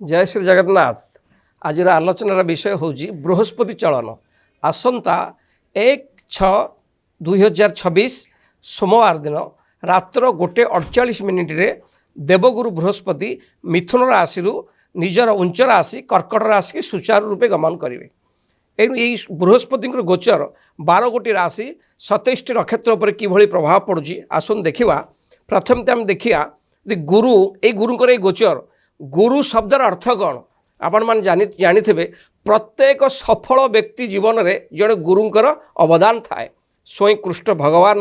जय श्री जगन्नाथ। आज आलोचनार विषय हूँ बृहस्पति चलन। आसंता 1/6/2026 सोमवार दिन रात्र 1:48 रे देवगुरु बृहस्पति मिथुन राशि निजर उच्च राशि कर्कट राशि की सुचारू रूपे गमन करेंगे। एणु यही बृहस्पति गोचर 12 गोटी राशि 27 नक्षत्र पर किभली प्रभाव पड़ुची आसन देखा। प्रथम आम देखिया गुरु ये गुरुंकर ये गोचर गुरु शब्दर अर्थ कौन आपण मैंने जानी प्रत्येक सफल व्यक्ति जीवन में जड़े गुरुंकर अवदान थाए। स्वयं कृष्ण भगवान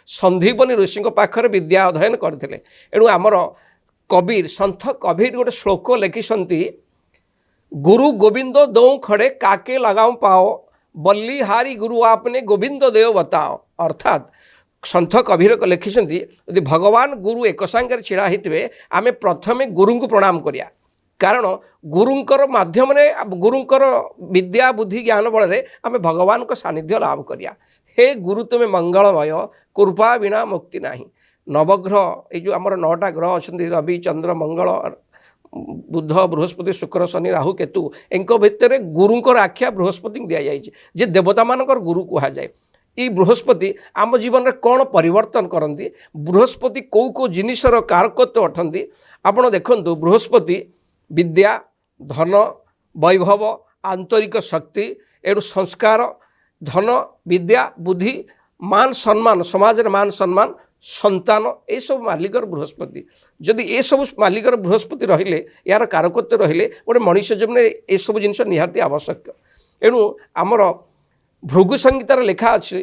संदीपनी ऋषि पाखर विद्या अध्ययन करते। एणु आमर कबीर सन्थ कबीर गोटे श्लोक लिखिंट गुरु गोविंद दो खड़े काके लगाऊं पाओ बल्ली हारी गुरु आपने गोविंद देव बताओ। अर्थात सन्थ कबीर लिखिंट यदि भगवान गुरु एक सांगे छिड़ा होते आम प्रथमे गुरु को प्रणाम करिया। कारण गुरुंकर माध्यम गुरुंकर विद्या बुद्धि ज्ञान बल आम भगवान को सानिध्य लाभ करिया। हे गुरु तुम्हें मंगलमय कृपा बिना मुक्ति नाही। नवग्रह ये जो आमर 9टा ग्रह अच्छा रवि चंद्र मंगल बुध बृहस्पति शुक्र शनि राहु केतु इनक भितर गुरुंकर आख्या बृहस्पति दि जाए जे देवता मानकर गुरु कह जाए। ये बृहस्पति आम जीवन में कौन परिवर्तन करती बृहस्पति कौ कौ जिनिसर कारकत्व अटंती आपण देखु। बृहस्पति विद्या धन वैभव आंतरिक शक्ति एवं संस्कार धन विद्या बुद्धि मान सम्मान समाज मान सम्मान संतान ये सब मालिकर बृहस्पति। जदि ये सब मालिकर बृहस्पति रहिले यार कारकत्व रहिले गोटे मनुष्य जीवन में ये सब जिन निहाती आवश्यक। एणु आमर भृगु संहितार लेखा अच्छे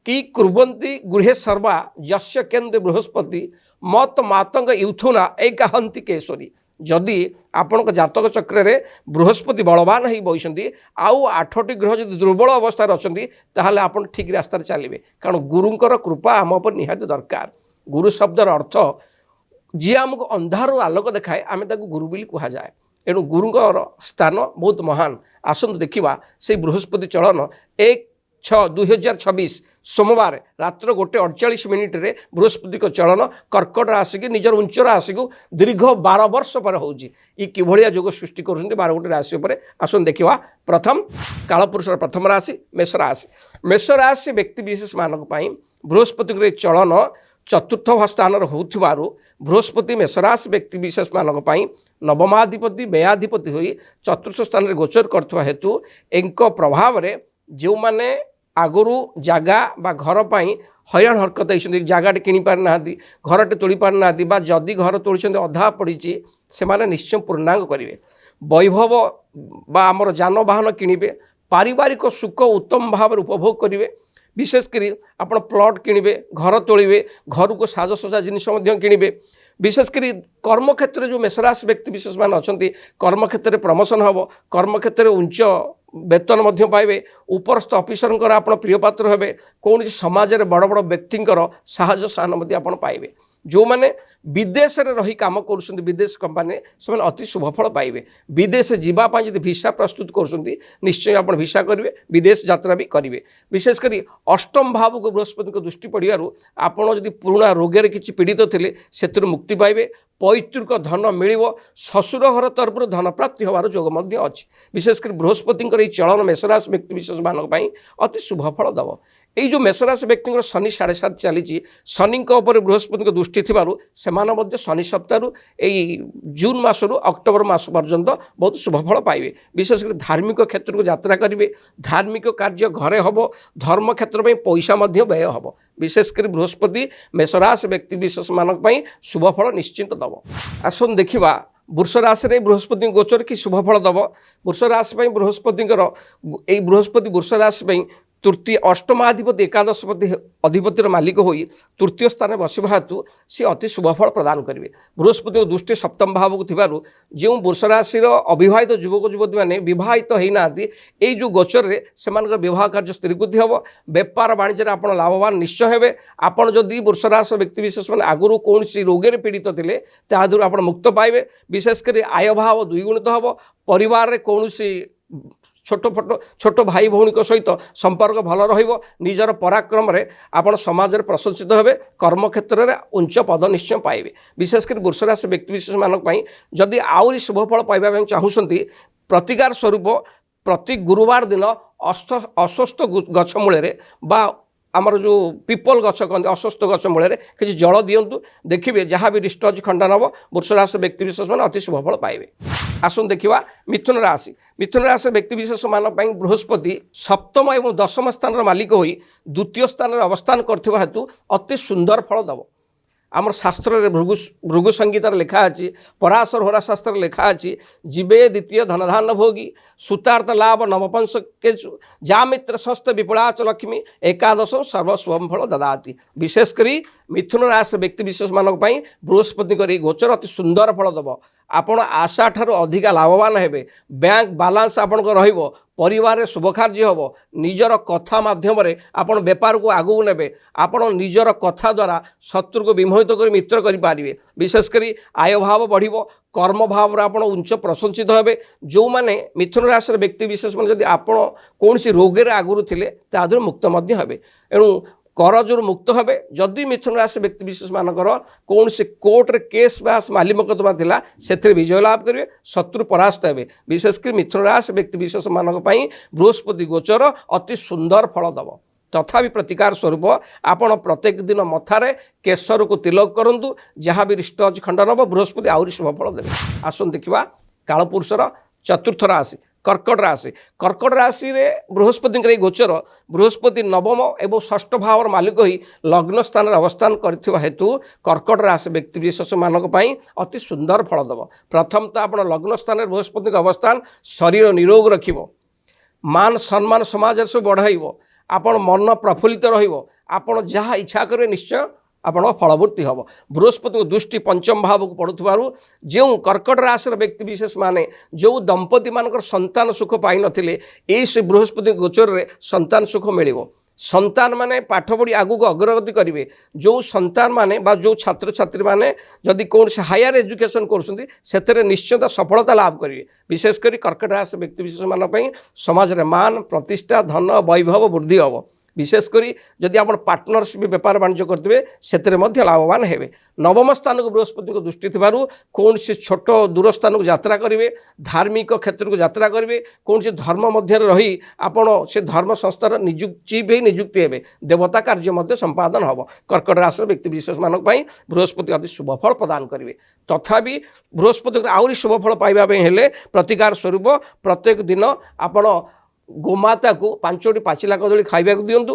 कि कुर्वन्ति गृहे सर्वा यस्य केन्द्रे बृहस्पति मत मातंग यूथुना एकहंती केशरी। जदि आपण जातक चक्र में बृहस्पति बलवान हो बसती आउ 8टी ग्रह जब दुर्बल अवस्था अच्छी ताहले आपण ठीक रास्तार चलिए। कारण गुरुंकर कृपा आम पर निहाती दरकार। गुरु शब्दर अर्थ जी आमको अंधार आलोक देखाए आम गुरु बोली कह जाए। एणु गुरुंकर स्थान बहुत महान। आसंतु देखा से बृहस्पति चलन 1/6/2026 सोमवार रात्र 1:48 रे बृहस्पति को चलन कर्कट राशि की निजर उच्च राशि को दीर्घ 12 वर्ष पर होगी। ये किभलिया जोग सृष्टि कर 12 गोटी राशि पर आसन देखा। प्रथम कालपुरुषर प्रथम राशि मेष राशि। मेष राशि व्यक्ति विशेष मानक बृहस्पति चलन चतुर्थ स्थान होथिबारु बृहस्पति मेषराशि व्यक्ति विशेष मानक नवमाधिपति व्ययाधिपति होई चतुर्थ स्थान में गोचर करथवा हेतु एंक प्रभाव रे जो माने आगुरु जागा बा घर पाई हईराण हरकत होती जगह किणी पार ना घरटे तोली पार ना बा जदि घर तोली अधा पड़ी से माने निश्चय पूर्णांग करेंगे। वैभव बा आमर जानवाहन किणवे पारिवारिक सुख उत्तम भाव उपभोग करेंगे। विशेषकर आपण प्लट किणवे घर तोलिए घर को साजसजा जिनिस किणवे। विशेषकर कर्मक्षेत्र जो मेषराशि व्यक्ति विशेष मान अच्छा कर्मक्षेत्र में प्रमोशन हम कर्मक्षेत्र में उच्च वेतन पाइबे उपरस्थ अफिसर आप प्रिय पात्र हे कौन समाज में बड़ बड़ व्यक्ति साहय सहन पाइबे। जो मैंने विदेश में रही काम कर विदेश कंपानी से अति शुभफल पाइबे। विदेश जावाई जब भिसा प्रस्तुत कर निश्चय आप भिसा करेंगे विदेश यात्रा भी करेंगे। विशेषकर अष्टम भाव को बृहस्पति को दृष्टि पड़ू आपड़ जब पुराणा रोगे किसी पीड़ित थे से मुक्ति पाइबे। पैतृक धन मिल शशुर घर तरफ धन प्राप्ति होवार जोग अच्छी। विशेषकर बृहस्पति चलन मेषराशि व्यक्ति विशेष मानक अति शुभफल दब। ये जो मेषराशि व्यक्ति शनि 7.5 चली शनि बृहस्पति को दृष्टि से शनि सप्ताह जून मसरू अक्टोबर मास पर्यंत बहुत शुभफल पाइबे। विशेषकर धार्मिक क्षेत्र को यात्रा करेंगे धार्मिक कार्य घरे हम धर्म क्षेत्र में पैसा व्यय हम। विशेषकर बृहस्पति मेषराशि व्यक्ति विशेष मानक शुभफल निश्चिंत दब। आसन देखा वृष राशि बृहस्पति गोचर कि शुभफल दब। वृष राशि बृहस्पति वृष राशि तृतीय अष्टमाधिपति एकादशपति अधिपतिर मालिक होई तृतीय स्थान बसवा हेतु सी अति शुभफल प्रदान करेंगे। बृहस्पति दृष्टि सप्तम भाव को थिबारु जो वृष राशि अविवाहित युवक युवती मैंने विवाहित होना ये जो गोचर से विवाह कार्य स्थिरीकृति हम बेपार वाणिज्य आप लाभवान निश्चय हे। आपड़ जदि वृष राशि व्यक्ति विशेष मैंने आगुरी कौन रोगे पीड़ित थे तादूर आप मुक्त पाइबे। विशेषकर आय भाव द्विगुणित हम परिवार कौन छोट भाई भौणी सहित संपर्क भल रजर पराक्रम आपण समाज में प्रशंसित हे कर्म क्षेत्र में उच्च पद निश्चय पाइबे। विशेषकर वृष राशि व्यक्तिविशेष मानक जदि आउरी शुभफल पाइबा चाहूँगी प्रतिकार स्वरूप प्रति गुरुवार दिन अस्वस्थ गछ मूल बा आमर जो पीपल गछ कहते अस्वस्थ गछ मूल किसी जल दिंतु देखिए जहाँ भी डिस्टर्ज खंडन हम वृष राशि व्यक्तिविशेष मैंने अति शुभफल पाइबे। आसन देखा मिथुन राशि व्यक्तिविशेष मान बृहस्पति सप्तम और दशम स्थान मालिक हो द्वितीय स्थान में अवस्थान करथिबा हेतु अति सुंदर फल दब। आमर शास्त्र रे भृगु संगीतार लेखा अच्छी पराशर होरा शास्त्र लेखा अच्छी जीवे द्वितीय धनधान भोगी सुतार्थ लाभ नवपंश केचु जा मित्र स्वस्थ विपुलाच लक्ष्मी एकादश सर्वस्वम फल ददाति। विशेषकर मिथुन राशि व्यक्ति विशेष मानक बृहस्पति गोचर अति सुंदर फल दब। आपण आशा ठारू अधिका लाभवान हेबे। बैंक बालांस आपन रहिबो परिवार रे शुभ कार्य हम निजर कथा माध्यम आपण बेपार को आगू नेबे। आपण निजर कथा द्वारा शत्रु को विमोहित कर मित्र करें। विशेषकर आय भाव बढ़िबो कर्म भाव आप उच्च प्रशंसित हेबे। जो माने मिथुन राशि व्यक्ति विशेष मान जदि आपण कौन रोगे आगुरी थे तादर मुक्त हेबे। एणु करजर मुक्त हेबे। जदि मिथुन राशि व्यक्ति विशेष मानकर कौन से कोर्टे केस बास माली मकदमा थिला से विजय लाभ करेंगे शत्रु परास्त हेबे। विशेषकर मिथुन राशि व्यक्ति विशेष मानक बृहस्पति गोचर अति सुंदर फल दब। तथापि प्रतिकार स्वरूप आपण प्रत्येक दिन मथारे केशर को तिलक करंतु जहाँ भी रिस्टज खंडन हम बृहस्पति आउरी शुभफल देवे। आसन देखा कालपुरुषर चतुर्थ राशि कर्कट राशि रे बृहस्पति गोचर बृहस्पति नवम एवं षष्ठ भावर मालिक ही लग्न स्थान अवस्थान करथिबा हेतु कर्कट राशि व्यक्ति विशेष मानक अति सुंदर फल दब। प्रथम तो आप लग्न स्थान बृहस्पति अवस्थान शरीर निरोग रखिबो मान सम्मान समाज से बढ़ाइब आपण मन प्रफुल्लित रहिबो आपण जहाँ इच्छा करेंगे निश्चय आपण फलवृत्ति हम। बृहस्पति दृष्टि पंचम भाव को पड़ुथिबारु जो कर्कट राशि व्यक्ति विशेष माने जो दंपति मानकर संतान सुख पाई नथिले एई से बृहस्पति गोचर रे संतान सुख मिलिबो। संतान माने पाठ पढ़ी आगू को अग्रगति करेंगे। जो संतान माने बा जो छात्र छात्री माने जदि कौन से हायर एजुकेशन करुँच से निश्चित सफलता लाभ करेंगे। विशेषकर कर्कट राशि व्यक्ति विशेष मान समाज रे मान प्रतिष्ठा धन वैभव वृद्धि हम। विशेषकर जदि आप पार्टनरशिप व्यापार वाणिज्य करेंगे से लाभवान हेबे। नवम स्थान को बृहस्पति को दृष्टि थिबारु कौन से छोट दूर स्थान को यात्रा करेंगे धार्मिक क्षेत्र को यात्रा करेंगे कौन से धर्म मध्य रही आपण से धर्म संस्थार नियुक्ति हेबे देवता कार्य संपादन हम। कर्कट राशि व्यक्ति विशेष मानक बृहस्पति अति शुभफल प्रदान करेंगे। तथापि बृहस्पति आउरी शुभफल पाइबा हेले प्रतिकार स्वरूप प्रत्येक दिन आपण गोमाता को 5टी पाचिला कदली खाइबा दिंतु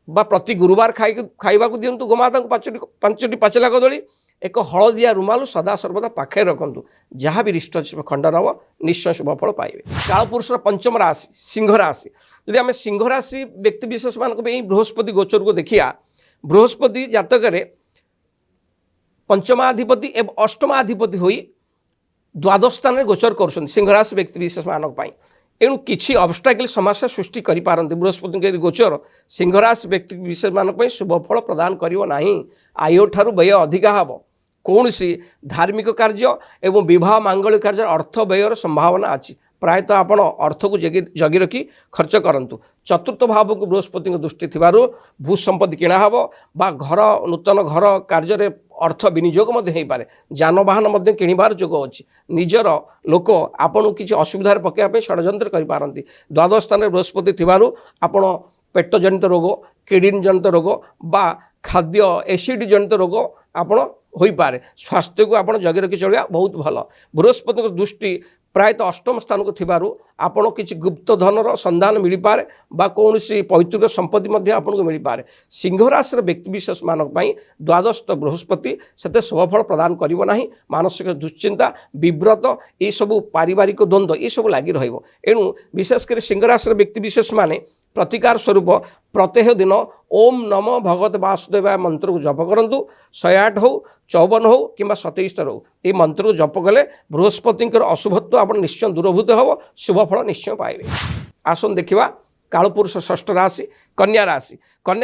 बा प्रति गुरुवार खाइबा दिंतु गोमाता को 5टी पाचिला कदली एक हलदिया रुमाल सदा सर्वदा पाखे रखंतु जहाँ भी रिष्ट खंडन हम निश्चय शुभफल पाइबे। कालपुरुषर पंचम राशि सिंह राशि यदि आम सिंह राशि व्यक्ति विशेष मानक बृहस्पति गोचर को देखिया बृहस्पति जातक पंचमाधिपति एवं अष्टमाधिपति होई द्वादश स्थान में गोचर कर सिंह राशि व्यक्ति विशेष मानक एणु किसी ऑब्स्टाकल समस्या सृष्टि करिपारନ୍ତି। बृहस्पति गोचर सिंह राशि व्यक्ति विशेष मानक शुभफल प्रदान करिवो नाही। आय ठारू व्यय अधिका हम। कौन सी धार्मिक कार्य एवं विवाह मांगलिक कार्य अर्थ व्ययर संभावना अच्छी प्रायतः आपण अर्थ को जगी रखी खर्च करंतु। चतुर्थ भाव को बृहस्पति दृष्टि थिबारु भू संपत्ति किणा हबो बा घर नूतन घर कार्य रे अर्थ विनियोग हो पारे जानवाहन किणवार जोग अच्छी निजर लोक आपन किसी असुविधार पकाइवाई षड्यंत्र करें। द्वादश स्थान में बृहस्पति थिबारु आपण पेट जनित रोग किडनी जनित रोग बा खाद्य एसिड जनित रोग आपण हो पारे स्वास्थ्य को आपड़ जगी रखी चलिया बहुत भल। बृहस्पति दृष्टि प्रायतः अष्टम स्थान को थिबारु आपण किसी गुप्त धनर संधान मिल पारे बा कौन सी पैतृक संपत्ति आपको मिल पारे। सिंह राशि व्यक्ति विशेष मानक द्वादश बृहस्पति से शुभफल प्रदान करिवो नाही। मानसिक दुश्चिंता विव्रत ये सबू पारिवारिक द्वंद्व ये सब लगी रहिबो। एणु विशेषकर सिंह राशि व्यक्ति विशेष माने प्रतिकार स्वरूप प्रत्येक दिन ओम नमो भगवत वासुदेवाय मंत्र को जप करंतु 108 हो 54 हो कि 27 हो ये मंत्र को जप कले बृहस्पति अशुभत्व आप निश्चय दूरभूत हम शुभफल निश्चय पाइबे। आसन देखा कालपुरुष षष्ठ राशि कन्या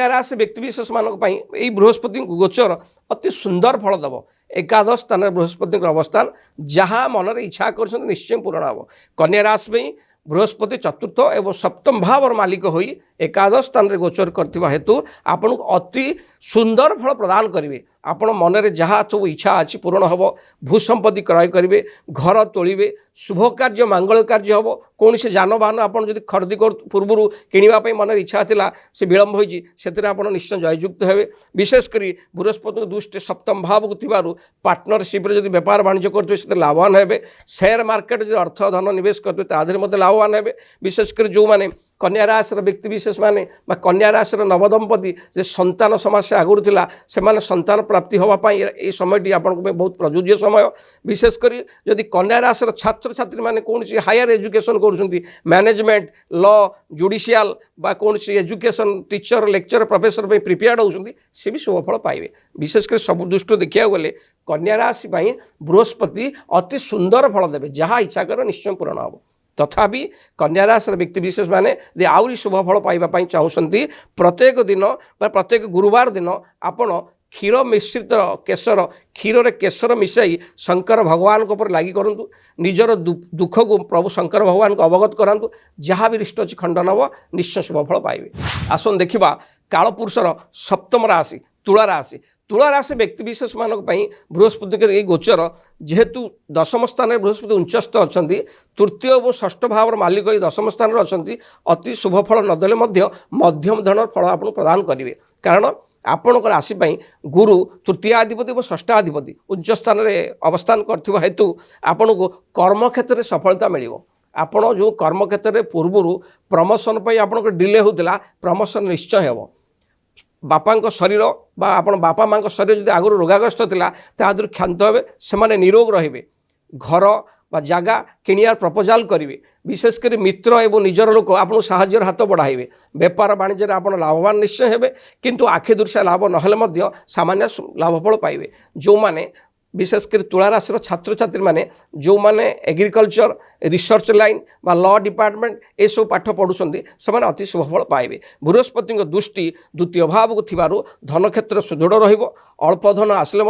राशि व्यक्ति विशेष मानक यही बृहस्पति गोचर अति सुंदर फल दब। एकादश स्थान बृहस्पति अवस्थान जहाँ मन इच्छा कर निश्चय पूरण हम। कन्या राशि बृहस्पति चतुर्थ एवं सप्तम भावर मालिक होई एकादश स्थान रे गोचर करथिबा हेतु आपन अति सुंदर फल प्रदान करेंगे। आपण मनरे जहाँ सब इच्छा अच्छी पूरण हम, भूसंपत्ति क्रय करेंगे, घर तोलिबे, शुभ कार्य मंगल कार्य हम, कौन से जानवाहन आप खरीदी कर पूर्व किणापी मन इच्छा था से विलम्ब होती से निश्चय जययुक्त हे। विशेषकर बृहस्पति दृष्टि सप्तम भाव को पार्टनरशिप जब व्यापार वाणिज्य करेंगे लाभवान हे। शेयर मार्केट जो अर्थ धन निवेश करते तादेह लाभवान हे। विशेषकर जो मैंने कन्या राशि व्यक्ति विशेष माने कन्या राशि नवदंपति जे संतान समस्या आगुरी थिला से माने संतान प्राप्ति होगापाई ये समय आपन बहुत प्रयोज्य समय। विशेषकर जदि कन्या राशि छात्र छात्री मैंने कौन हायर एजुकेशन कर मैनेजमेंट लॉ जुडिशियल बा कौन education teacher lecture professor prepared होती सी भी शुभफल पाइबे। विशेषकर सब दृष्टि देखा गले कन्या राशि बृहस्पति अति सुंदर फल देवे, जहाँ इच्छा कर निश्चय पूरण हम। तथापि कन्या राशि व्यक्ति विशेष माने आहरी शुभफल पाइबा चाहूँगी प्रत्येक दिन प्रत्येक गुरुवार दिन आपण क्षीर मिश्रित केशर क्षीर रे केशर मिसाई शंकर भगवान को पर लगी करूँ, निजर दुख को प्रभु शंकर भगवान को अवगत करातु, जहाँ भी रिष्ट अच्छी खंडन हम निश्चय शुभफल पाइबे। आसन देखा कालपुरुषर सप्तम राशि तुला राशि। तुला राशि व्यक्ति विशेष मानक बृहस्पति के गोचर जेहेतु दशम स्थान में बृहस्पति उच्चस्थ अच्छा तृतीय और षष्ठ भाव मालिक दशम स्थान में अच्छा अति शुभफल नदेले मध्यम धरण फल आप प्रदान करेंगे। कारण आपण राशि गुरु तृतीयाधिपति और षष्ठाधिपति उच्च स्थान में अवस्थान कर हेतु आपण को कर्म क्षेत्र में सफलता मिल। आपण जो कर्म क्षेत्र में पूर्वर प्रमोशन पर आप डिले होता प्रमोशन निश्चय हो। बापा शरीर बा आपण बापा माँ शरीर जब आगुरी रोगाग्रस्त था तादर क्षांत हे से निरोग रे, घर बा जगह किनियार प्रपोजाल करेंगे। विशेषकर मित्र एवं निजर लोक आपको साहाय्यर हाथ बढ़ाइबे। व्यापार वाणिज्य आप लाभवान निश्चय हे, किंतु आखि दृश्य लाभ ना सामान्य लाभफल पाइबे। जो माने विशेषकर तुला राशि छात्र छात्री माने जो माने एग्रीकल्चर रिसर्च लाइन बा लॉ डिपार्टमेंट ये सब पाठ पढ़ुंट से अति शुभफल पाइबे। बृहस्पति दृष्टि द्वितीय भाव को थिबारु धन क्षेत्र सुदृढ़ रहिबो, अल्प धन आसले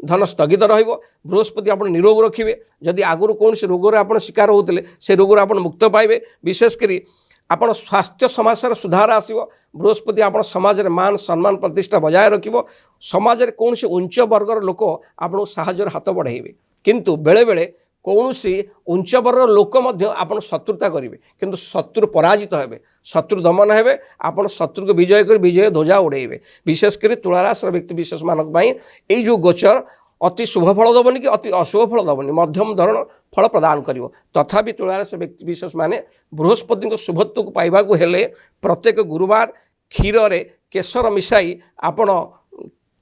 धन स्थगित रहिबो। बृहस्पति आप निरोग रखिए, जदि आगुरी कौन से रोग आप शिकार होते से रोग आप मुक्त पाइबे। विशेषकर आपण स्वास्थ्य समस्या सुधार आसो। बृहस्पति आप समाज में मान सम्मान प्रतिष्ठा बजाय रखिबो। समाज में कौन से उच्च वर्गर लोक आपको साहाय्य हाथ बढ़ाइबे, किंतु बेले बेले कौन सी उच्च वर्गर लोक आप शत्रुता करेंगे, किंतु शत्रु पराजित हेबे, शत्रु दमन हेबे, आप शत्रु को विजय कर विजय ध्वजा उड़ेबे। विशेषकर तुला राशि व्यक्ति विशेष मानक ये जो गोचर अति शुभफल दबनी कि अति अशुभ फल दबनी, मध्यम धरण फल प्रदान करिवो। तथापि तुला राशि व्यक्ति विशेष माने बृहस्पति शुभत्व को पाइबा को हेले प्रत्येक गुरुवार क्षीर रे केशर मिसाई आपण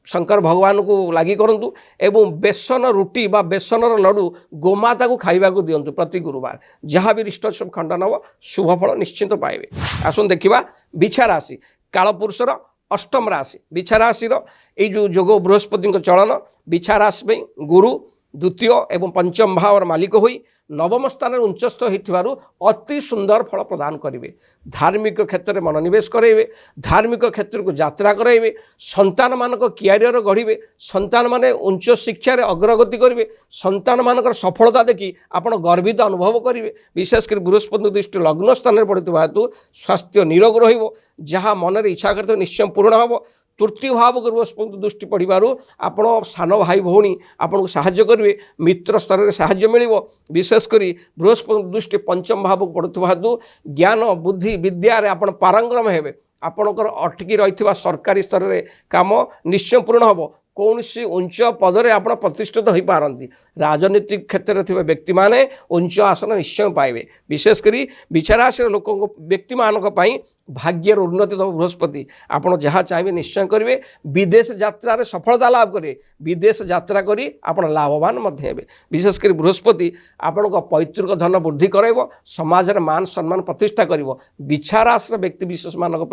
शंकर भगवान को लगी करूँ एवं बेसन रुटी बा बेसन लड्डू गोमाता को खाइबा को दिंतु प्रति गुरुवार, जहाँ भी रिष्ट सब खंडन हम शुभफल निश्चित पाइबे। आसन देखा बिछा राशि कालपुरुषर अष्टम राशि। बिछा राशि ये जो जोग बृहस्पति चलन बिछा राशि गुरु द्वितीय एवं पंचम भावर मालिक होई नवम स्थान में उच्चस्थ होइथिबारु अति सुंदर फल प्रदान करेंगे। धार्मिक क्षेत्र में मनोनिवेश करेंगे, धार्मिक क्षेत्र को यात्रा करेंगे, संतान मानक क्यारियर गढ़े, संतान माने उच्च शिक्षा अग्रगति करेंगे, संतान मानकर सफलता देखि आपण गर्वित अनुभव करेंगे। विशेषकर बृहस्पति दृष्टि लग्न स्थान में पड़ता हेतु स्वास्थ्य निरोग रहिबो, जहाँ मनरे इच्छा करते निश्चय पूर्ण हम। तृतीय भाव को बृहस्पति दृष्टि पड़ू आपण सान भाई भौणी आपको साहाय्य करेंगे, मित्र स्तर में साहाय्य मिल। विशेषकर बृहस्पति दृष्टि पंचम भाव को पड़ुवा हेतु ज्ञान बुद्धि विद्यार आप पारंगम हेबे। आपणकर अटकी रही सरकारी स्तर में काम निश्चय पूर्ण हम। कौन सी उच्च पदरे आप प्रतिष्ठित हो पारती, राजनीतिक क्षेत्र में व्यक्ति माने उच्च आसन निश्चय पाइबे। विशेषकर बिछाराशि लोक व्यक्ति मानक भाग्यर उन्नति दब बृहस्पति, आपड़ जहाँ चाहिए निश्चय करेंगे। विदेश यात्रा सफलता लाभ करेंगे, विदेश यात्रा करी आप लाभवान हेबे। विशेषकर बृहस्पति आपण पैतृक धन वृद्धि कराइब, समाज में मान सम्मान प्रतिष्ठा कर। बिछा राशि व्यक्ति विशेष मानक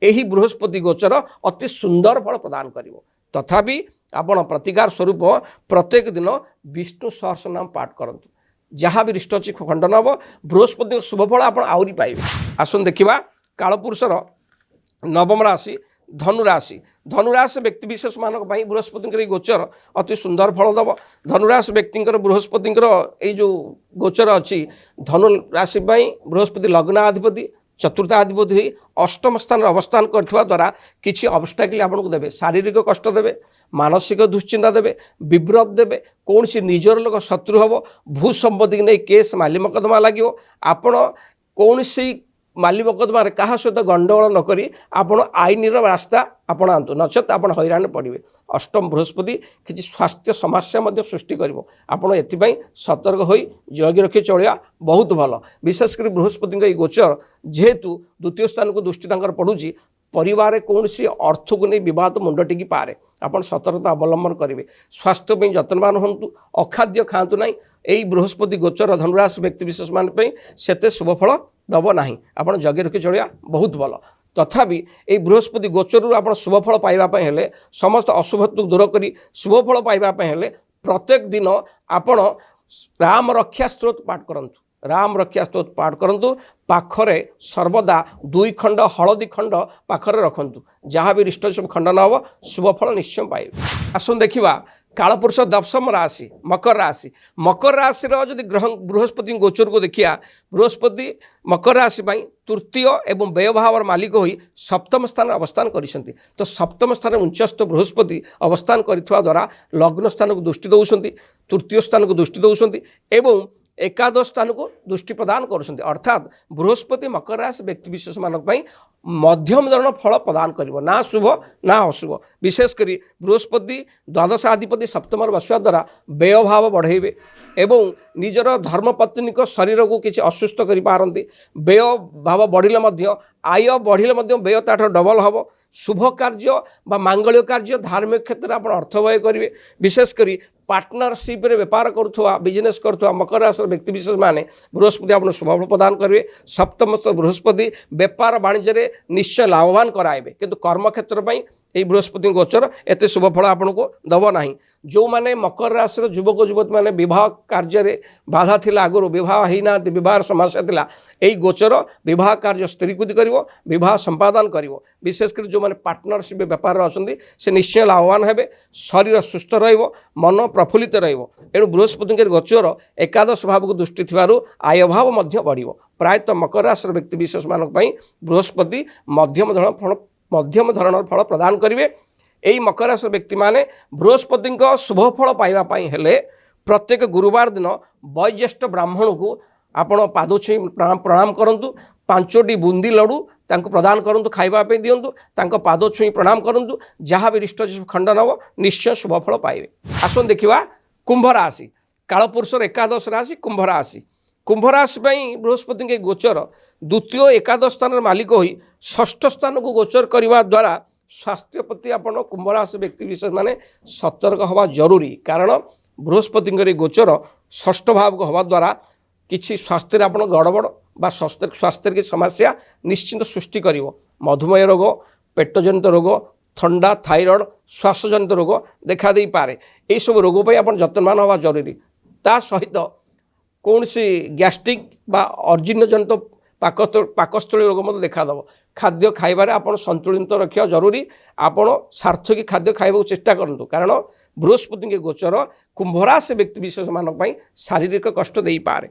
यही बृहस्पति गोचर अति सुंदर फल प्रदान कर। तथापि आपण प्रतिकार स्वरूप प्रत्येक दिन विष्णु सहस्र नाम पाठ करंतु, जहाँ भी रिष्ट अच्छी खंडन हम बृहस्पति शुभफल आप आहरी पाइबे। आसन देखा कालपुरुषर नवम राशि धनुराशि धनुराशि व्यक्ति विशेष मानक बृहस्पति गोचर अति सुंदर फल दब। धनुराशि व्यक्ति बृहस्पति जो गोचर अच्छी धनुराशि बृहस्पति लग्नाधिपति चतुर्थाधिपति हुई अष्टम स्थान अवस्थान करथिबा द्वारा किछि ऑब्स्टैकल आपको देबे, शारीरिक कष्ट देबे, मानसिक दुश्चिंता देबे, विव्रत देबे, कौन सी निजर लोक शत्रु हम, भू संपत्ति नहीं केस माली मकदमा लगे, आपण कौन सी माली मकदमार क्या सहित गंडगोल नक आपण आईन रास्ता आपणातु नचेत आप हैरान पड़े। अष्टम बृहस्पति किसी स्वास्थ्य समस्या सृष्टि कर एपाई सतर्क हो जगी रखी चलिया बहुत भल। विशेषकर बृहस्पति गोचर जेहेतु द्वितीय स्थान को दृष्टि पड़ुची परिवार कौन सी अर्थ को नहीं बद मुंड टिकी पारे, आपन सतर्कता अवलंबन करेंगे। स्वास्थ्य जत्नवान हूँ, अखाद्य खातु ना। यही बृहस्पति गोचर धनुराशि व्यक्ति विशेष मान से शुभफल दब ना, आप जगी रखी चलिया बहुत भल। तथापि ये बृहस्पति गोचर आप शुभफल पाइबापी हेले समस्त अशुभत्व दूर कर शुभफल पाइबापी हेले प्रत्येक दिन आपण राम रक्षा स्त्रोत पाठ करंतु, राम रक्षा स्त्रोत पाठ करंतु। पाखरे सर्वदा 2 खंड हलदी खंड पाखरे रखंतु, जहाँ भी रिष्ट सब खंडन हम शुभफल निश्चय पाइबे। आसन देखिबा कालपुरुष दशम राशि मकर राशि। मकर राशि जदि ग्रह बृहस्पति गोचर को देखिया, बृहस्पति मकर राशि तृतीय एवं व्ययभावर मालिक होई सप्तम स्थान अवस्थान करिसेंती। तो सप्तम स्थान उच्चस्थ बृहस्पति अवस्थान करिथवा द्वारा लग्न स्थान को दृष्टि दौरान, तृतीय स्थान को दृष्टि दौरान एवं एकादश स्थान को दृष्टि प्रदान करुँच। अर्थात बृहस्पति मकर राशि व्यक्ति विशेष मानक मध्यम धरण फल प्रदान करिवो, ना शुभ ना अशुभ। विशेषकर बृहस्पति द्वादशाधिपति सप्तम बसवा द्वारा व्ययभाव बढ़ेबे एवं निजर धर्मपत्नी शरीर को किसी असुस्थ करें। व्यय भाव बढ़िले आय बढ़िले व्यय ताठ डबल हम। शुभ कार्य बा मांगल्य कार्य धार्मिक क्षेत्र में आप अर्थ व्यय करेंगे। विशेषकर पार्टनरशिप रे व्यापार करुवा बिजनेस करुवा मकर राशि व्यक्ति विशेष माने बृहस्पति आपको शुभफल प्रदान करेंगे। सप्तम बृहस्पति व्यापार वाणिज्य निश्चय लाभवान कराइबे, किंतु कर्म क्षेत्र में यही बृहस्पति गोचर एत शुभफल आपन को दब ना। जो माने मकर राशि युवक युवती मैंने बह कार्य बाधा थिला, आगु बह होना बह समस्या थिला, यही गोचर बह कार्य स्थिरीकृत कर बह संपादन कर। विशेषकर जो मैंने पार्टनरशिप व्यापार अच्छा से निश्चय लाभवान हे, शरीर सुस्थ मन प्रफुल्लित एणु बृहस्पति गोचर एकादश भाव को दृष्टि थी आय भाव बढ़। प्रायतः मकर राशि व्यक्ति विशेष मानक बृहस्पति मध्यम धरण फल प्रदान करेंगे। यही मकर राशि व्यक्ति माने बृहस्पति शुभफल पाइबापी हेले प्रत्येक गुरुवार दिन वयोज्येष्ठ ब्राह्मण को आपण पाद छुई प्रणाम करंतु। 5टी बूंदी लड्डू तांको प्रदान करंतु, खाइबापी दिंतु, तांको पाद छुई प्रणाम करंतु, जहाँ भी रिष्ट खंडन हम निश्चय शुभफल पाइबे। आसन देखिबा कुंभ राशि। कालपुरुष एकादश राशि कुंभ राशि। कुंभ राशि बृहस्पति के गोचर द्वितीय एकादश स्थान मालिक होई षष्ठ स्थान को गोचर करने द्वारा स्वास्थ्य प्रति आपण कुंभ राशि व्यक्ति विशेष माने सतर्क हवा जरूरी। कारण बृहस्पति गोचर षष्ठ भाव को हवा द्वारा किसी स्वास्थ्य आप गड़बड़ बा स्वास्थ्य की समस्या निश्चिंत सृष्टि कर। मधुमेह रोग, पेटजनित रोग, थंडा, थायरॉइड, श्वासजनित रोग देखा दे पारे। यही सब रोग पर आप जत्नवान हवा जरूरी। ता सहित कौन सी गैस्ट्रिक बा अर्जिन जनित पाकस्थली रोग मत देखादेव। खाद्य खाइबार आप संतुलित रखा जरूरी। आपण सार्थकी खाद्य खाइबा चेष्टा करूँ, कारण बृहस्पति के गोचर कुंभ राशि व्यक्ति विशेष मानक शारीरिक कष्ट दे पारे।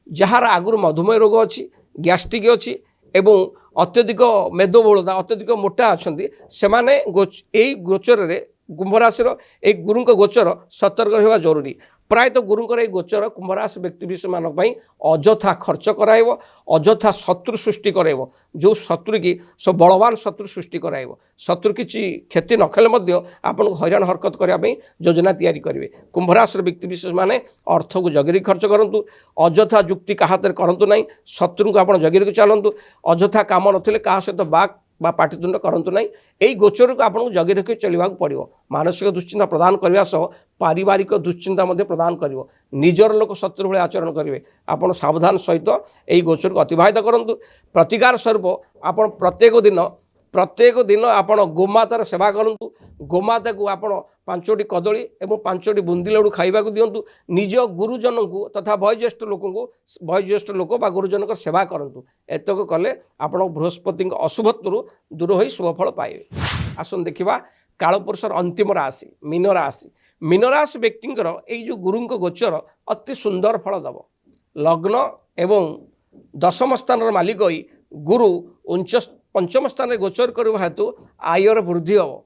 जार आगुर मधुमेह रोग अच्छी, गैस्ट्रिक अच्छी एवं अत्यधिक मेदबहुलता अत्यधिक मोटा अच्छा से यही गोचर कुंभ राशि एक गुरु गोचर सतर्क होगा जरूरी। प्रायतः गुरुंकर गोचर कुंभ राशि व्यक्ति विशेष मानक अजथा खर्च कराइब, अजथा शत्रु सृष्टि कराइब। जो शत्रु की सब बलवान शत्रु सृष्टि कराइब। शत्रु किसी क्षति न खेले आपको हैरान हरकत करने योजना तैयारी करेंगे। कुंभ राशि व्यक्ति विशेष माने अर्थ को जगरी खर्च करूँ, अजथा जुक्ति क्या करूँ ना, शत्रु को आप जगरी चलतु, अजथा कम नथिले क्या सहित बाक बा पाटितुंड करंतु नहीं। यही गोचर को आपको जगी रखी चलवा पड़ो। मानसिक दुश्चिंता प्रदान करने सह पारिवारिक दुश्चिंता प्रदान कर। निजर लोक शत्रु भाई आचरण करेंगे। आपड़ सावधान सहित यही गोचर को अतिबाहित करूँ। प्रतिकार स्वरूप आप प्रत्येक दिन प्रत्येक दिन आपण गोमातार सेवा करूँ गोमाता को आपण 5टी कदली और 5टी बुंदी लड्डू खाइबा को दिंतु निज गुरुजन को तथा वयोज्येष्ठ लोक को वयोज्येष्ठ लोक बा गुरुजन सेवा करूँ एतक कले आपण बृहस्पति अशुभत्व दूर हो शुभफल पाइबे। आसन देखा कालपुरुषर अंतिम राशि मीन राशि व्यक्तिंकर यही जो गुरु गोचर अति सुंदर फल दब। लग्न एवं दशम स्थान मालिक होई गुरु पंचम स्थान गोचर करने हेतु आयर वृद्धि हम।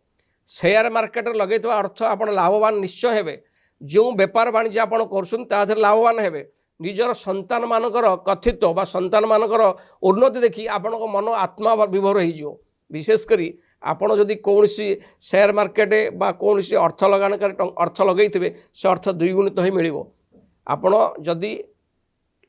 शेयर मार्केट लगे अर्थ आप लाभवान निश्चय हे। जो बेपार वाणिज्य आप कर लाभवान हे। निजर संतान मानकर कथित बा संतान मानकर उन्नति देखी आपण मन आत्मा विभोर हो। विशेषकर आपण जदि कौन शेयर मार्केट बा कौन अर्थ लगाणकारी अर्थ लगे से अर्थ द्विगुणित हो मिल। आपण जदि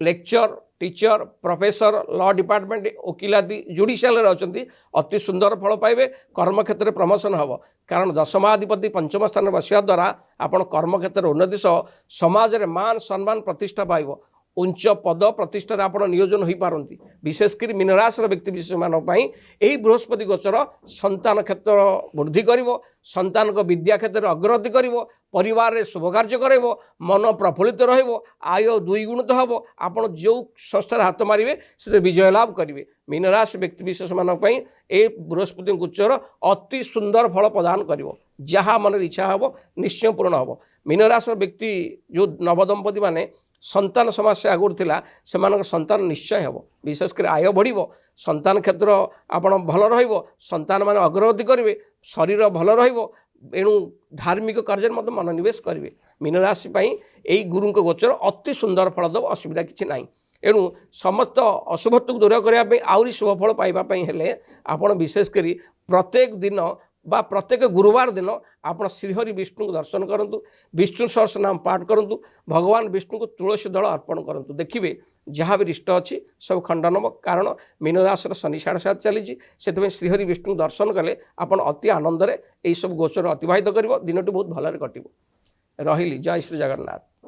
lecture teacher professor law department वकिलाती जुडिशियल अच्छा अति सुंदर फल पाइबे। कर्मक्षेत्र प्रमोशन हम कारण दशमाधिपति पंचम स्थान बसवा द्वारा आपण कर्मक्षेत्र उन्नति सह समाज में मान सम्मान प्रतिष्ठा पाइब। उच्च पद प्रतिष्ठार आप नियोजन हो पारती। विशेषकर मीनराशि व्यक्ति विशेष मानी यही बृहस्पति गोचर संतान क्षेत्र वृद्धि कर संतान को विद्या क्षेत्र अग्रगति कर परिवार शुभ कार्य कर मन प्रफुल्लित रय द्विगुणित हम। आपड़ जो संस्थार हाथ मारे से विजय लाभ करेंगे। मीनराशि व्यक्ति विशेष मानी ये बृहस्पति गोचर अति सुंदर फल प्रदान कर जहाँ मन इच्छा हम निश्चय पूर्ण हम। मीनराशि व्यक्ति जो नवदंपति माने संतान समस्या आगुरी थिला से संतान निश्चय हम। विशेषकर आय बढ़ संतान क्षेत्र आप भल रंतान मान अग्रगति करेंगे शरीर भल रेणु धार्मिक कार्य मनोनिवेश करेंगे। मीनराशि यही गुरु गोचर अति सुंदर फल दब असुविधा किसी ना। एणु समस्त अशुभत्व को दूर करने आहरी शुभफल पाइबापी हेले आपण विशेषकर प्रत्येक दिन बा प्रत्येक गुरुवार दिन आप श्रीहरि विष्णु को दर्शन करूँ विष्णु सहस्र नाम पाठ करूँ भगवान विष्णु को तुलसी दल अर्पण करूँ देखिए जहाँ भी रिष्ट अच्छी सब खंडन हम। कारण मीनराशि शनि 7.5 चली से श्रीहरि विष्णु दर्शन कले आप अति आनंद यही सब गोचर अतिवाहित कर दिनटी बहुत भलरे कटो। रही जय श्री जगन्नाथ।